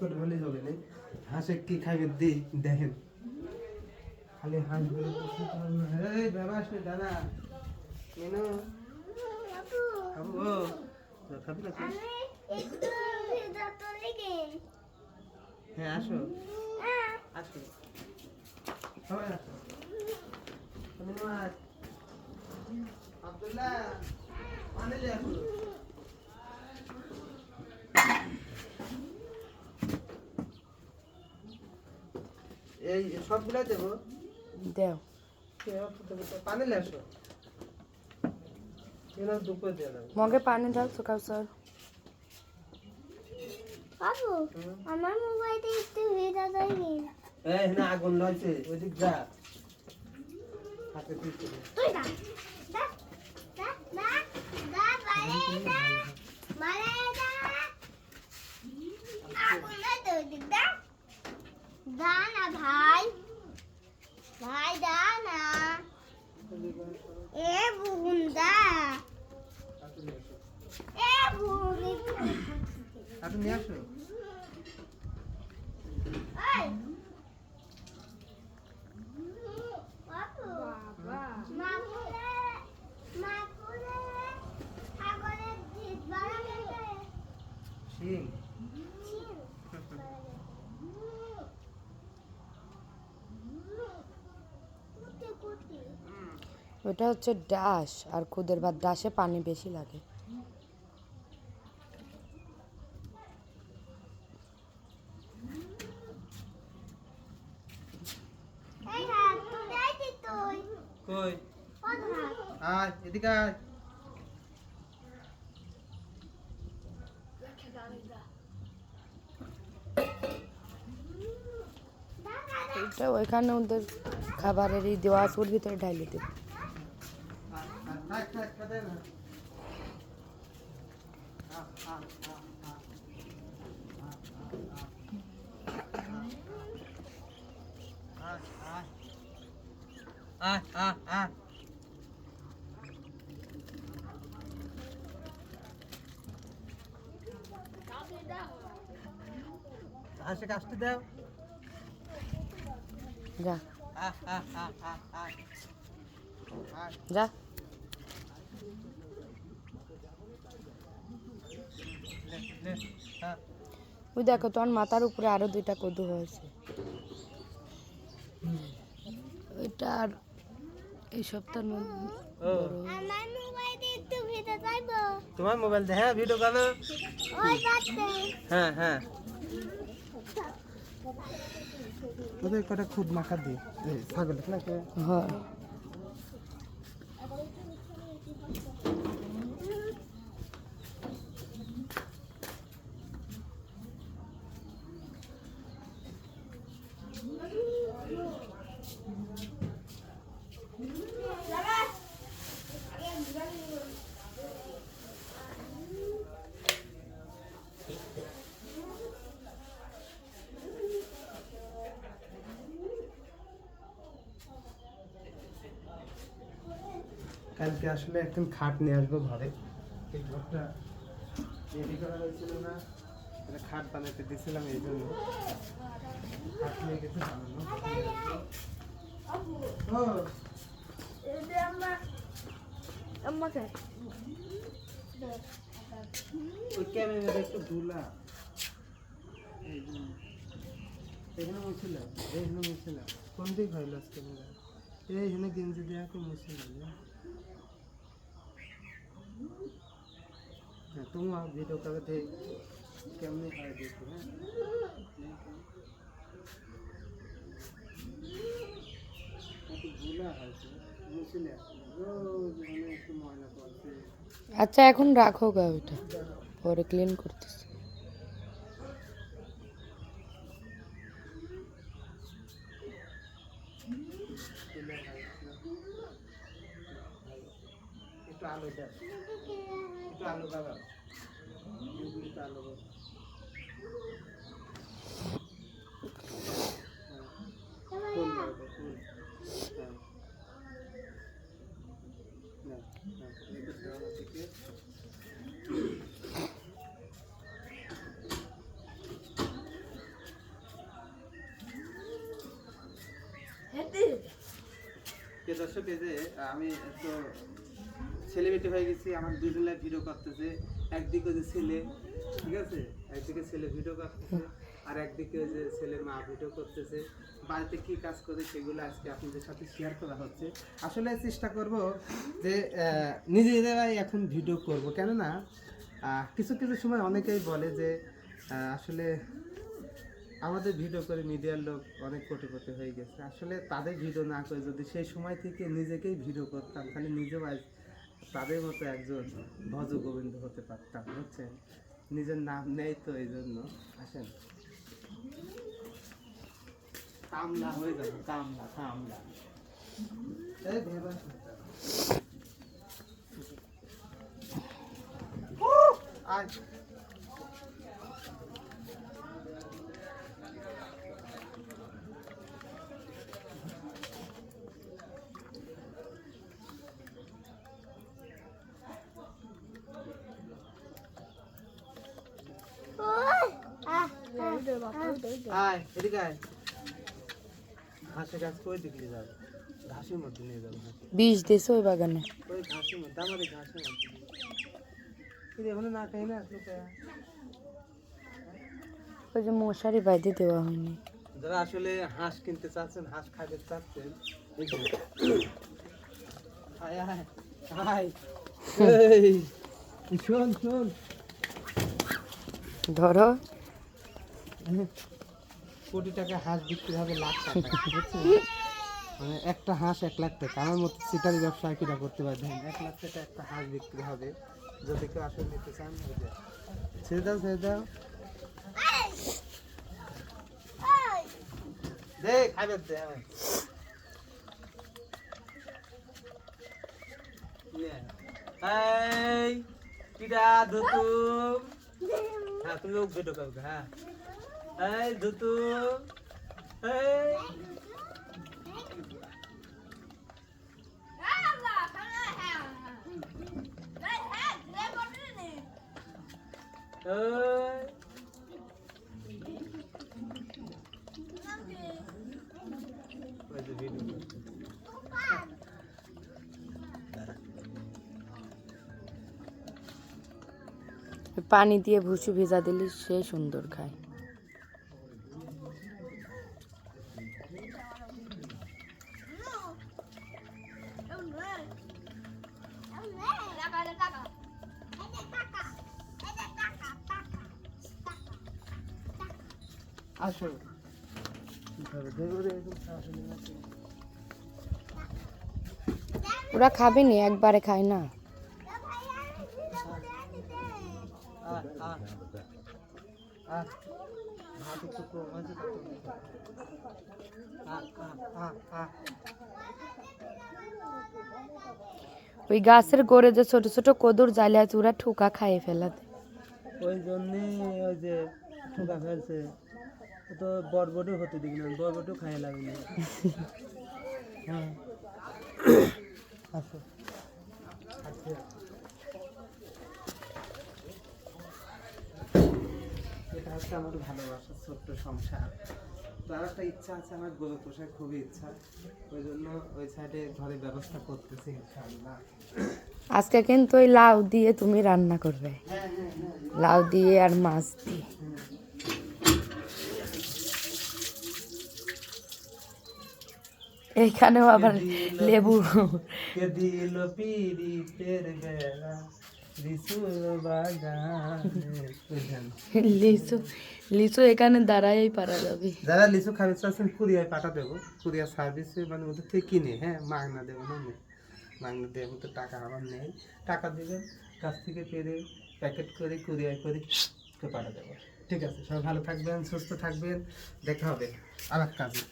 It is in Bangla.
করে হলে হবে না। হাঁসে কি খাবে দেখেন, খালি হাঁস বলে এই বাবা আসলে দাদা মেনু খাবো খাবি না? হ্যাঁ আসো আসো সবাই আসো। আব্দুল্লাহ পানি নিয়ে আসো। এই সবগুলাই দেবো, দেও পানি নিয়ে আসো। দুপুরে দিয়ে দাও মগে পানি দাও তো কাউসার। বাবু আমার মোবাইলে একটু ভিডিও দেয়নি। এই না আগুন লাগছে ওইদিক যা হাতে দিতে তুই দা দা দা দা দা বাইরে দা বাইরে দা আগুন লাগছে ওইদিক দা দা না ভাই ভাই দা না এ বুগুন্দা এ বুগুনি হাতে নিয়ে আসো। এই বাবু মাকুলে মাকুলে আগলে জিত বাড়া গেছে শিং ওটা হচ্ছে ডাস, আর খুদের ভাত ডাসে পানি বেশি লাগে। এই হাত তুই যাইতি তুই কই কোন হাত আয় এদিকে আয়। এটা ওইখানে ওদের খাবারের দেওয়া আছে, ওর ভিতরে ঢাইলে দেব। থাক থাক খাবে না। হাসে কাশতে দাও। যা যা ওই দেখো তোর মাথার উপরে আরো 2টা কদু হয়েছে। এটা আর এই সপ্তাহের মধ্যে বড় হবে। আমার মোবাইলে একটু ভিডিও চাইবো তোমার মোবাইল দে। হ্যাঁ ভিডিও করো। ওই বাচ্চা হ্যাঁ হ্যাঁ ওদের কটা খুদ মাখা দি ছাগল নাকি? হ্যাঁ কালকে আসলে একদিন খাট নিয়ে আসবো ঘরে। এই ঘরটা রেডি করা হয়েছিল না, এটা খাট বানাতে দিয়েছিলাম, এই জন্য খাট নিয়ে গেছে বানানো। ও আমাকে ওই ক্যামেরাটা একটু ধুলা, এই জন্য এখানে মুছিলাম, এইখানে মুছিলাম। কোন দিক হইল ক্যামেরা? এইখানে গেঞ্জি দেওয়া করে মুছিলাম। হ্যাঁ তোমার ভিডিও করতে কেমনি হয় দেখো। হ্যাঁ ধুলা হয়েছে মুছিলে রোজ একটু ময়লা পড়ছে। আচ্ছা এখন রাখো গা, ওইটা পরে ক্লিন করতেছি। একটু আলু দাও, একটু আলু দাও, একটু আলু দাও। ফুল দাও, ফুল। হ্যাঁ না না একটু দাও থেকে। দর্শক এই যে আমি তো সেলিব্রিটি হয়ে গেছি, আমার দুজনে ভিডিও করতেছে, একদিকে ওই যে ছেলে, ঠিক আছে, একদিকে ছেলে ভিডিও করতেছে আর একদিকে ওই যে ছেলের মা ভিডিও করতেছে, বাড়িতে কি কাজ করে সেগুলো আজকে আপনাদের সাথে শেয়ার করা হচ্ছে। আসলে চেষ্টা করব যে নিজেরাই এখন ভিডিও করব, কেননা কিছু কিছু সময় অনেকেই বলে যে আসলে আমাদের ভিডিও করে মিডিয়ার লোক অনেক কোটিপতি হয়ে গেছে। আসলে তাদের ভিডিও না করে যদি সেই সময় থেকে নিজেকেই ভিডিও করতাম, তাহলে নিজেও আজ তাদের মতো একজন ভজ গোবিন্দ হতে পারতাম, বুঝছেন? নিজের নাম নেই তো এই জন্য। আসেন কামলা হয়ে যাবে, কামলা কামলা। এই ভেবা আজ আয় এদিকে আয়। ঘাসে গাছ কই দিকে যাবে? ঘাসের মধ্যে নিয়ে যাবো। বিষ দিয়েছে ওই বাগানে। ওই ঘাসের মধ্যে, আমার এই ঘাসের মধ্যে কিন্তু এখনো না খাই না আসলে। ওই যে মশারি বাইরে দেওয়া হয়নি। যারা আসলে হাঁস কিনতে চাচ্ছেন, হাঁস খাইতে চাচ্ছেন, এই যে আয় আয় আয়, এই শোন শোন, ধরো কোটি টাকা হাঁস বিক্রি হবে লাখ টাকা, বুঝছেন? মানে একটা হাঁস 1 লাখ টাকা। আমার মতো সিটারি ব্যবসা কিনা করতে পারবেন, 1 লাখ টাকা একটা হাঁস বিক্রি হবে। যদি কেউ আসলে নিতে চান, ছেড়ে দাও ছেড়ে দাও, দে খাবে দে। এই কিডা ধুতু, হ্যাঁ তুমি লোক ভিডিও করবে, হ্যাঁ এই ধুতু, এই পানি দিয়ে ভুসি ভেজা দিলে সে সুন্দর খায়। আসো ওরা খাবে নি, একবারে খায় না। ওই গাছের গোড়ে যে ছোট ছোট কদুর জালে আছে, ওরা ঠুকা খাইয়ে ফেলাতে। ওই জন্যে ওই যে ঠোকা ফেলছে, তো বরবটিও হতে দিবি না, বরবটিও খাইয়ে লাগবে না। হ্যাঁ আসো আচ্ছা, এটা হচ্ছে আমার ভালোবাসার ছোট্ট সংসার। তো আর একটা ইচ্ছা আছে আমার, গরু পোষার খুবই ইচ্ছা, ওই জন্য ওই সাইডে ঘরে ব্যবস্থা করতেছি ইনশাআল্লাহ। আজকে কিন্তু ওই লাউ দিয়ে তুমি রান্না করবে, লাউ দিয়ে আর মাছ দিয়ে। এইখানেও আবার লেবু। কে দিল পিরিতের বেলা লিচুর বাগানে। লিচু, লিচু এখানে দাঁড়াই পারা যাবে। যারা লিচু খাবে চাচ্ছেন কুরিয়ায় পাঠা দেবো, কুরিয়ার সার্ভিসে মানে ওদের থেকে কিনে, হ্যাঁ মাগনা দেবো না, মাগনা দেবো তো টাকা আমার নেই, টাকা দেবেন কাছ থেকে পেরে প্যাকেট করে কুরিয়ায় করে পাঠা দেবো। ঠিক আছে, সবাই ভালো থাকবেন, সুস্থ থাকবেন, দেখা হবে আর এক কাজে।